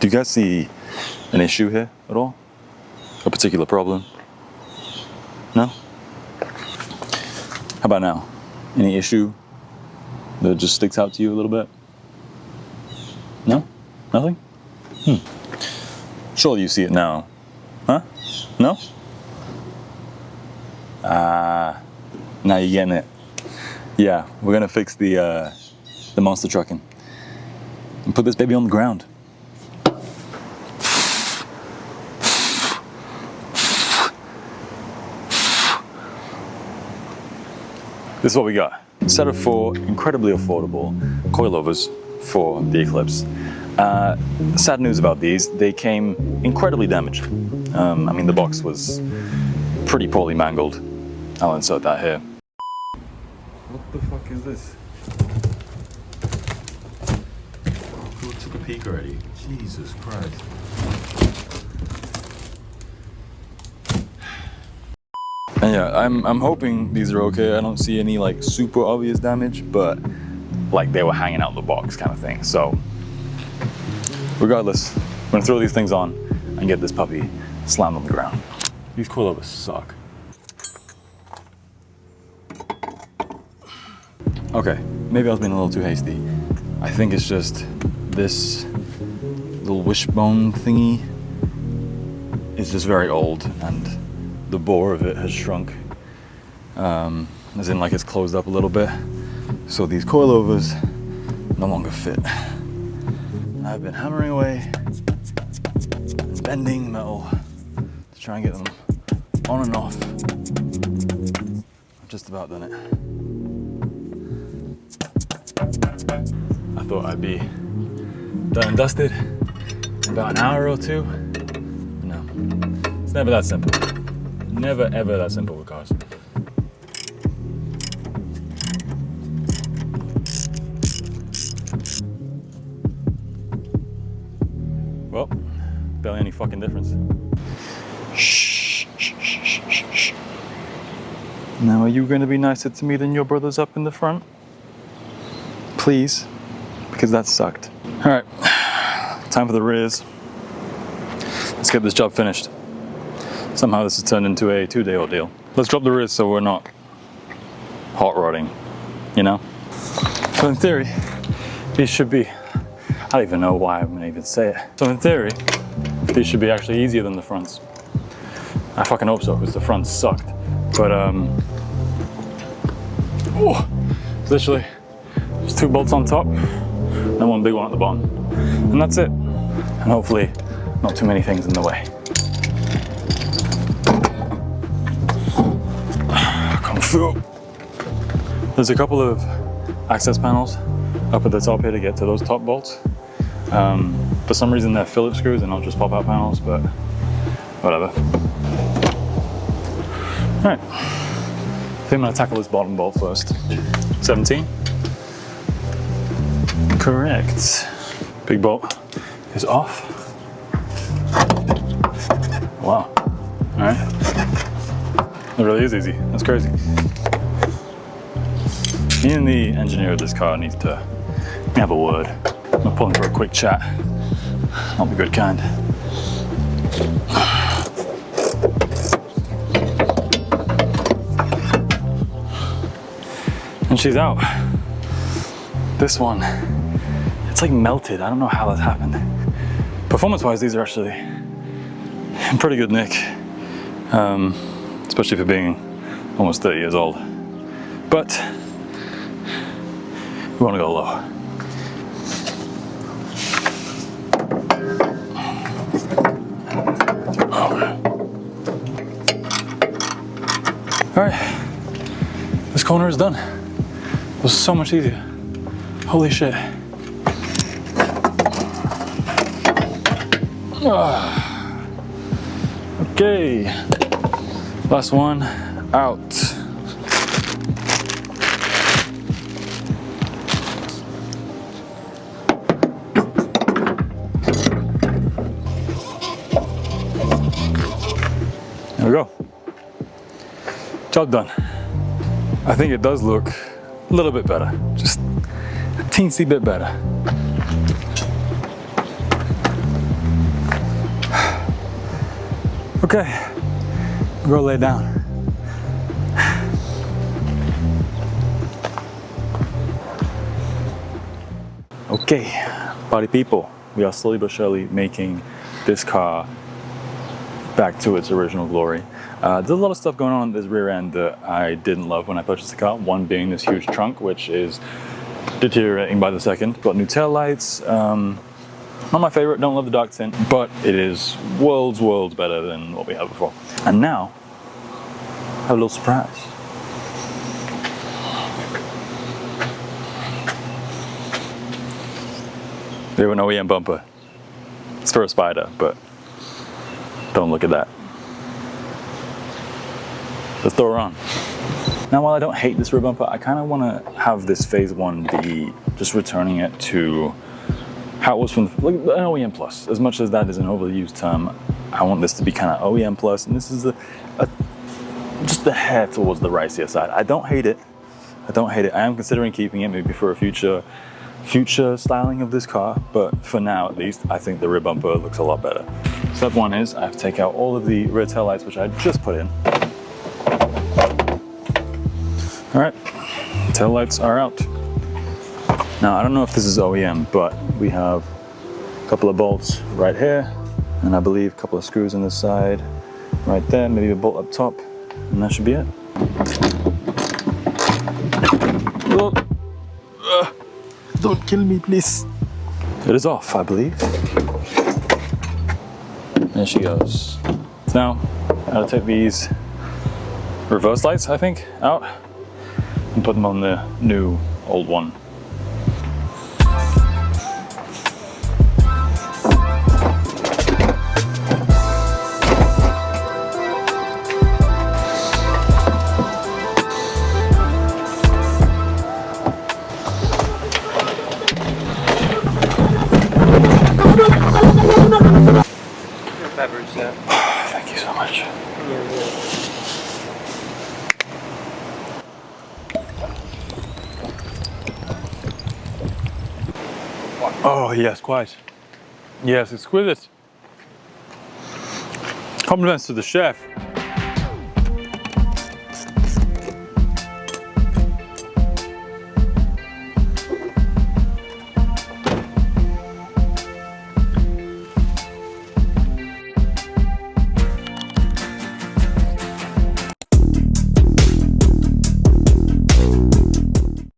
Do you guys see an issue here at all? A particular problem? No? How about now? Any issue that just sticks out to you a little bit? No? Nothing? Surely you see it now. Huh? No? Now you're getting it. Yeah, we're gonna fix the monster trucking and put this baby on the ground. This is what we got. A set of 4 incredibly affordable coilovers for the Eclipse. Sad news about these, they came incredibly damaged. I mean, the box was pretty poorly mangled. I'll insert that here. What the fuck is this? Oh, who took a peek already? Jesus Christ. And yeah, I'm hoping these are okay. I don't see any like super obvious damage, but like they were hanging out the box kind of thing. So regardless, I'm gonna throw these things on and get this puppy slammed on the ground. These coilovers suck. Okay, maybe I was being a little too hasty. I think it's just this little wishbone thingy is just very old and the bore of it has shrunk. As in like it's closed up a little bit. So these coilovers no longer fit. I've been hammering away and bending metal to try and get them on and off. I've just about done it. I thought I'd be done and dusted in about an hour or two. No, it's never that simple. Never ever that simple with cars. Well, barely any fucking difference. Shh, shh, shh, shh, shh, shh. Now, are you going to be nicer to me than your brothers up in the front? Please, because that sucked. All right, time for the rears. Let's get this job finished. Somehow this has turned into a 2-day ordeal. Let's drop the rears so we're not hot rodding, you know? So in theory, these should be, I don't even know why I'm gonna even say it. So in theory, these should be actually easier than the fronts. I fucking hope so, because the fronts sucked. But it's literally just 2 bolts on top and 1 big one at the bottom. And that's it. And hopefully not too many things in the way. Kung Fu. There's a couple of access panels up at the top here to get to those top bolts. For some reason they're Phillips screws and not just pop-out panels, but whatever. All right, I think I'm gonna tackle this bottom bolt first. 17? Correct. Big bolt is off. Wow, all right. It really is easy, that's crazy. Me and the engineer of this car needs to have a word. I'm gonna pull him for a quick chat. Not the good kind. And she's out. This one, it's like melted. I don't know how that happened. Performance-wise, these are actually in pretty good nick. Especially for being almost 30 years old. But we want to go low. All right, this corner is done. It was so much easier. Holy shit. Okay, last one out. There we go. Job done. I think it does look a little bit better, just a teensy bit better. Okay, go lay down. Okay, party people, we are slowly but surely making this car back to its original glory. There's a lot of stuff going on in this rear end that I didn't love when I purchased the car. One being this huge trunk, which is deteriorating by the second. Got new tail lights. Not my favorite, don't love the dark tint, but it is worlds better than what we had before. And now, I have a little surprise. We have an OEM bumper. It's for a Spider, but don't look at that. Let's throw her on. Now, while I don't hate this rear bumper, I kind of want to have this phase one be just returning it to how it was from like an OEM plus. As much as that is an overused term, I want this to be kind of OEM plus, and this is just a hair towards the ricier side. I don't hate it. I don't hate it. I am considering keeping it maybe for a future styling of this car, but for now at least, I think the rear bumper looks a lot better. Step one is I have to take out all of the rear tail lights, which I just put in. All right, tail lights are out. Now, I don't know if this is OEM, but we have a couple of bolts right here, and I believe a couple of screws on this side, right there, maybe a bolt up top, and that should be it. Don't kill me, please. It is off, I believe. There she goes. Now, I gotta take these reverse lights, I think, out and put them on the new old one. Thank you so much. Oh yes, quite. Yes, exquisite. Compliments to the chef.